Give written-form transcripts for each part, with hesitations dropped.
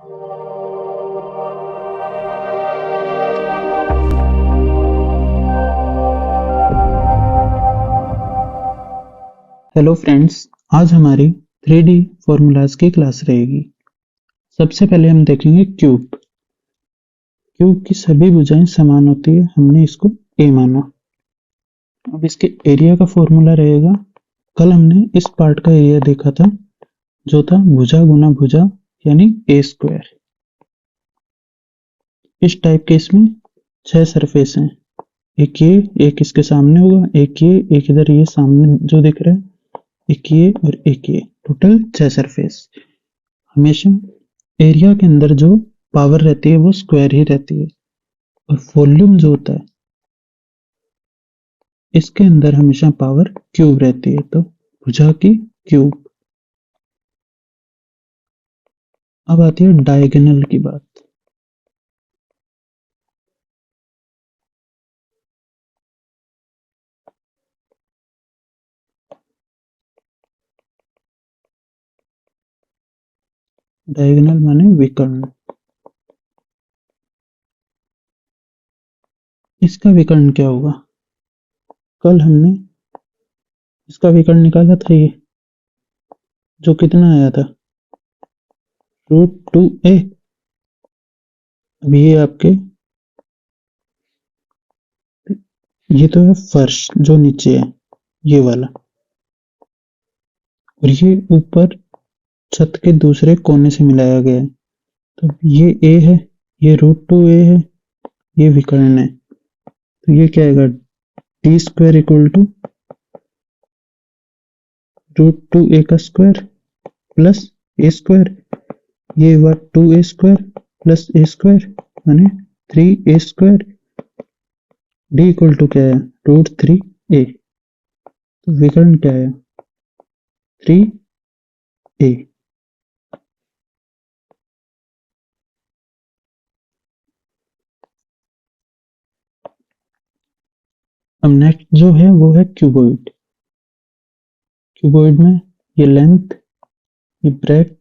Hello friends, आज हमारी 3D formulas की क्लास रहेगी। सबसे पहले हम देखेंगे क्यूब। क्यूब की सभी भुजाएं समान होती है, हमने इसको ए माना। अब इसके एरिया का फॉर्मूला रहेगा, कल हमने इस पार्ट का एरिया देखा था जो था भुजा गुना भुजा यानी ए स्क्वायर। इस टाइप के इसमें 6 सरफेस हैं, एक ये, एक इसके सामने होगा, एक ये, एक इधर ये सामने जो दिख रहा है, एक ये और एक ये, टोटल 6 सरफेस। हमेशा एरिया के अंदर जो पावर रहती है वो स्क्वायर ही रहती है, और वॉल्यूम जो होता है इसके अंदर हमेशा पावर क्यूब रहती है, तो भुजा की क्यूब। अब आती है डायगोनल की बात। डायगोनल माने विकर्ण। इसका विकर्ण क्या होगा? कल हमने इसका विकर्ण निकाला था, ये जो कितना आया था, √2a। अब ये आपके, ये तो है फर्श जो नीचे है ये वाला, और ये ऊपर छत के दूसरे कोने से मिलाया गया है, तो ये a है, ये √2a है, ये विकर्ण है, तो ये क्या आएगा, T square equal to √2a का स्क्वायर प्लस ए स्क्वायर। ये हुआ 2a स्क्वायर प्लस ए स्क्वायर माने 3a square. D equal to क्या है, √3a। तो विकर्ण क्या है, 3a। अब नेक्स्ट जो है वो है क्यूबॉइड। क्यूबॉइड में ये लेंथ, ये ब्रेथ,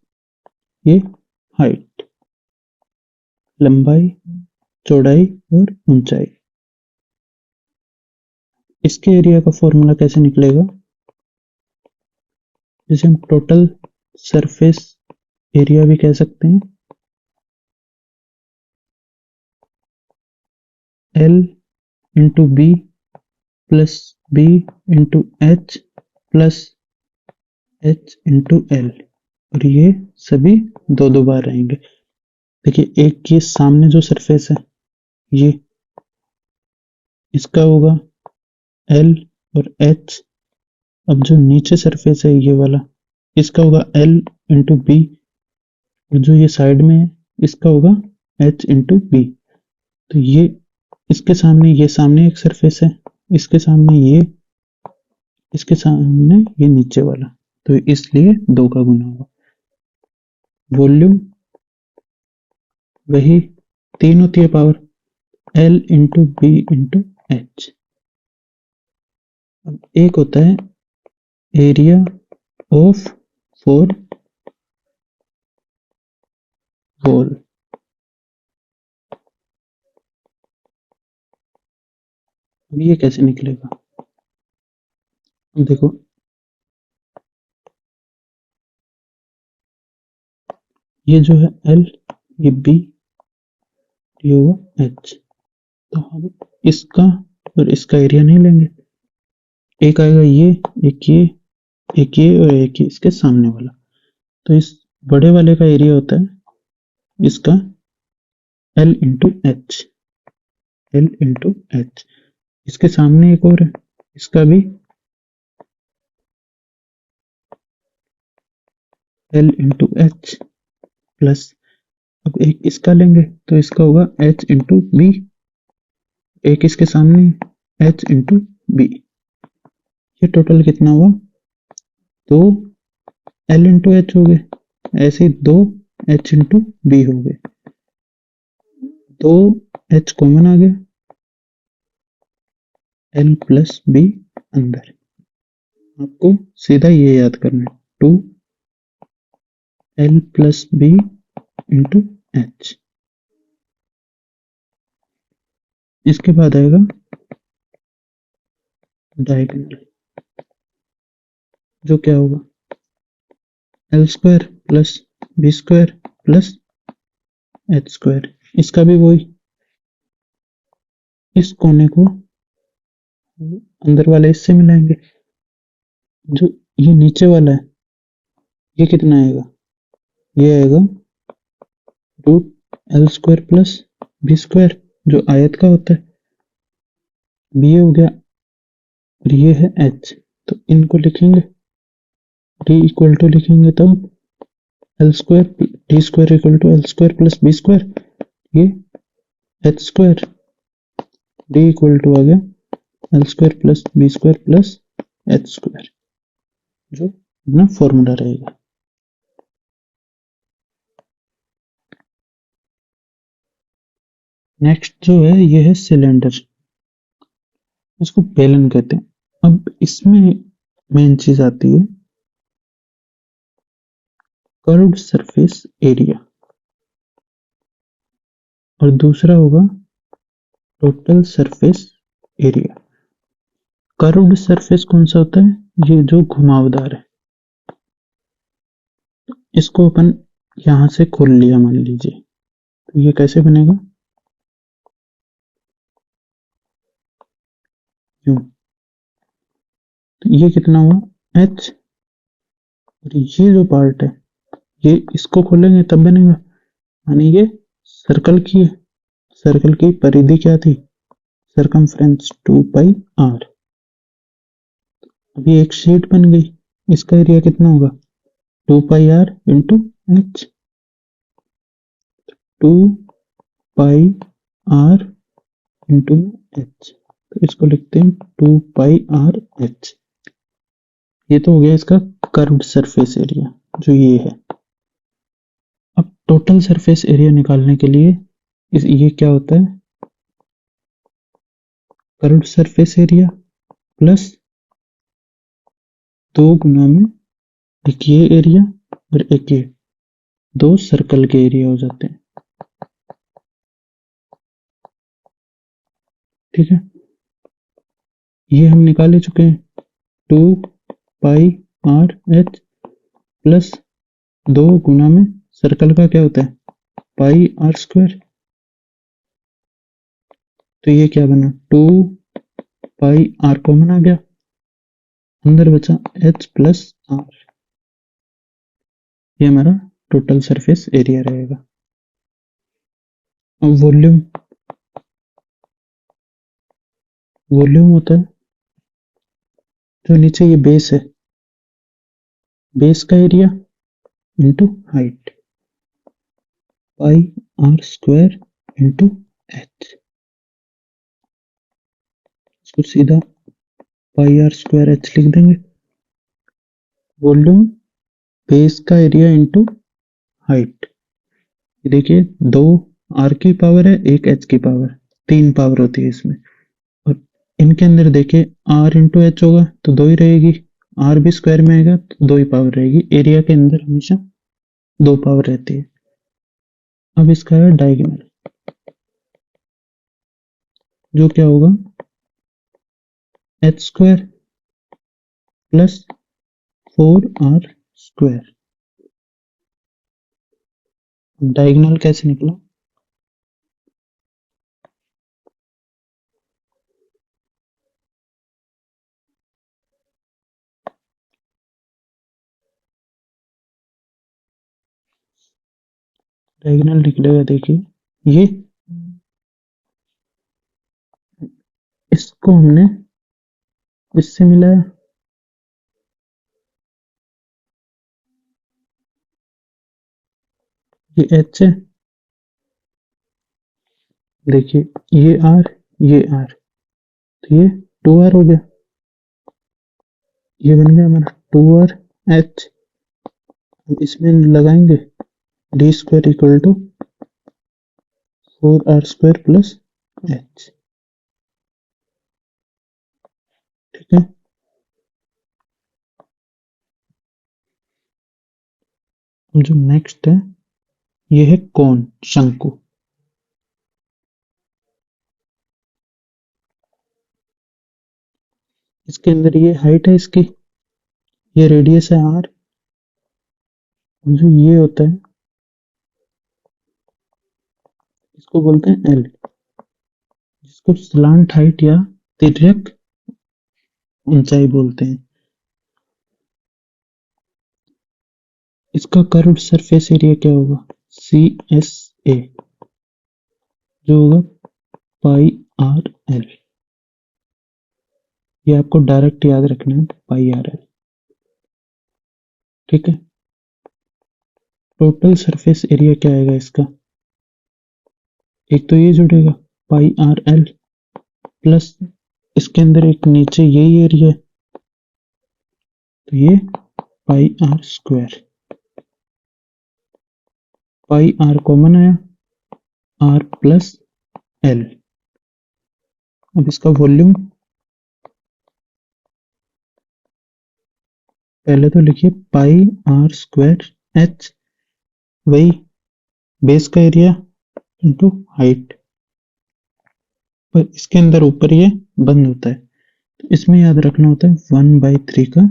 ये हाइट, लंबाई, चौड़ाई और ऊंचाई। इसके एरिया का फॉर्मूला कैसे निकलेगा, जिसे हम टोटल सरफेस एरिया भी कह सकते हैं, L into b plus b into h plus h into l, और ये सभी दो दो बार रहेंगे। देखिए, एक ये सामने जो सरफेस है ये, इसका होगा L और H। अब जो नीचे सरफेस है ये वाला, इसका होगा L इंटू बी, और जो ये साइड में है इसका होगा H इंटू बी। तो ये इसके सामने, ये सामने एक सरफेस है, इसके सामने ये, इसके सामने ये नीचे वाला, तो इसलिए 2 का गुना होगा। वॉल्यूम वही 3 होती है power, L into b into h. अब एक होता है एरिया ऑफ 4 वॉल। अब ये कैसे निकलेगा, अब देखो, ये जो है L, ये B, ये होगा H। तो हम इसका और इसका एरिया नहीं लेंगे, एक आएगा ये, एक ये, एक ये और एक ये इसके सामने वाला। तो इस बड़े वाले का एरिया होता है इसका L into H, L into h. इसके सामने एक और है, इसका भी L इंटू एच प्लस, अब एक इसका लेंगे तो इसका होगा H इंटू बी, एक इसके सामने H इंटू बी। ये टोटल कितना हुआ, 2 L इंटू एच हो गए, ऐसे 2 H इंटू बी हो गए, 2 H कॉमन आ गया, L प्लस बी अंदर। आपको सीधा ये याद करना है, 2 L plus b into h. इसके बाद आएगा डायगोनल, जो क्या होगा l square plus B square plus H square. इसका भी वही, इस कोने को अंदर वाले इससे मिलाएंगे। जो ये नीचे वाला है ये कितना आएगा, ये आएगा root l square plus B square, जो आयत का होता है, बी हो गया, और ये है एच। तो इनको लिखेंगे डी इक्वल टू, लिखेंगे तब L square D square equal to L square plus B square, ये H square, D equal to आ गया L square plus B square plus H square, जो अपना फॉर्मूला रहेगा। नेक्स्ट जो है ये है सिलेंडर, इसको बेलन कहते हैं। अब इसमें मेन चीज आती है कर्व्ड सरफेस एरिया, और दूसरा होगा total surface area. Curved surface कौन सा होता है, ये जो घुमावदार है। इसको अपन यहां से खोल लिया मान लीजिए, तो ये कैसे बनेगा, यूं। तो ये कितना हुआ एच, और ये जो पार्ट है ये इसको खोलेंगे तब बनेगा, यानी ये सर्कल की है। सर्कल की परिधि क्या थी, सरकमफ्रेंस 2 पाई आर। अभी एक शीट बन गई, इसका एरिया कितना होगा 2 pi R into H, 2 pi R into H. तो इसको लिखते हैं 2 पाई आर एच। ये तो हो गया इसका कर्व्ड सरफेस एरिया, जो ये है। अब टोटल सरफेस एरिया निकालने के लिए ये क्या होता है, कर्व्ड सरफेस एरिया प्लस 2 गुना में एक ये एरिया और एक ये, दो सर्कल के एरिया हो जाते हैं। ठीक है, ये हम निकाल ही चुके हैं। 2 पाई आर एच प्लस 2 गुना में सर्कल का क्या होता है पाई आर स्क्वायर। तो ये क्या बना 2 पाई आर कॉमन आ गया, अंदर बचा एच प्लस आर। ये हमारा टोटल सरफेस एरिया रहेगा। अब वॉल्यूम, वॉल्यूम होता है जो नीचे ये बेस है, बेस का area into height, pi are square into h. इसको सीधा पाई आर स्क्वायर एच लिख देंगे। वॉल्यूम बेस का एरिया इंटू हाइट। देखिए 2 आर की पावर है, एक एच की पावर, 3 पावर होती है इसमें। और इनके अंदर देखिए आर इंटू एच होगा तो 2 ही रहेगी, आर भी स्क्वायर में आएगा तो 2 ही पावर रहेगी। एरिया के अंदर हमेशा 2 पावर रहती है। अब इसका है डायगोनल, जो क्या होगा h square plus 4 r square. Diagonal कैसे निकला, डायगोनल निकलेगा देखिए, ये इसको हमने इससे मिलाया, ये एच है, देखिए ये आर, ये आर, तो ये 2 आर हो गया। ये बन गया हमारा 2 आर एच। इसमें लगाएंगे d square equal to 4 r square plus h. ठीक है, जो नेक्स्ट है ये है कोन, शंकु। इसके अंदर ये हाइट है इसकी, ये रेडियस है आर, जो ये होता है इसको बोलते हैं एल, जिसको स्लांट हाइट या तिर्यक ऊंचाई बोलते हैं। इसका कर्व्ड सरफेस एरिया क्या होगा, सी एस ए, जो होगा पाई आर एल। ये आपको डायरेक्ट याद रखना है, पाई आर एल। ठीक है। टोटल सरफेस एरिया क्या आएगा इसका, एक तो ये जुड़ेगा पाई आर एल प्लस इसके अंदर एक नीचे यही एरिया है, तो ये pi are square. Pi R common आया, आर प्लस एल। अब इसका वॉल्यूम पहले तो लिखिए पाई आर स्क्वायर एच, वही बेस का एरिया इंटू हाइट, पर इसके अंदर ऊपर ये बंद होता है, तो इसमें याद रखना होता है 1/3 का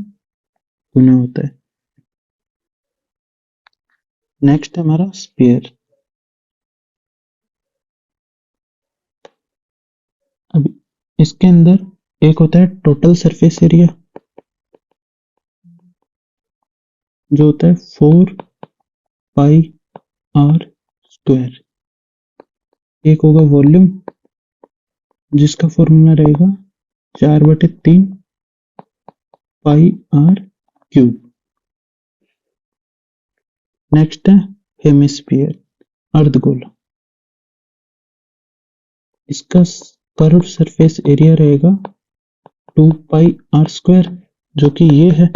गुना होता है। नेक्स्ट है हमारा स्फीयर। अब इसके अंदर एक होता है टोटल सरफेस एरिया, जो होता है 4 पाई आर स्क्वायर। एक होगा वॉल्यूम, जिसका फॉर्मूला रहेगा 4/3 पाई आर क्यूब। नेक्स्ट है हेमिस्फीयर, अर्धगोल। इसका कर्व्ड सरफेस एरिया रहेगा 2 पाई आर स्क्वायर, जो कि ये है।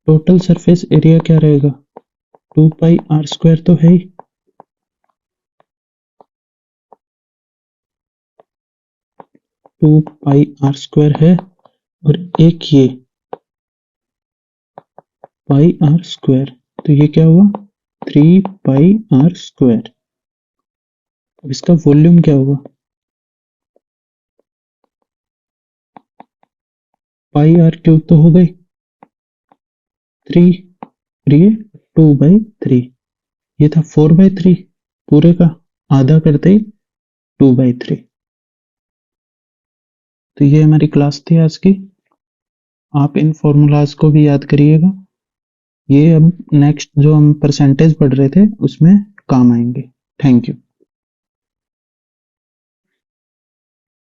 टोटल सरफेस एरिया क्या रहेगा, 2 पाई आर स्क्वायर तो है ही, टू पाई आर स्क्वायर है, और एक ये पाई आर स्क्वायर, तो ये क्या हुआ 3 पाई आर स्क्वायर। अब इसका वॉल्यूम क्या होगा, पाई आर क्यूब तो हो गई 3, ये 2/3, ये था 4/3, पूरे का आधा करते ही 2/3। तो ये हमारी क्लास थी आज की। आप इन फॉर्मूलाज को भी याद करिएगा, ये अब नेक्स्ट जो हम परसेंटेज पढ़ रहे थे उसमें काम आएंगे। Thank you.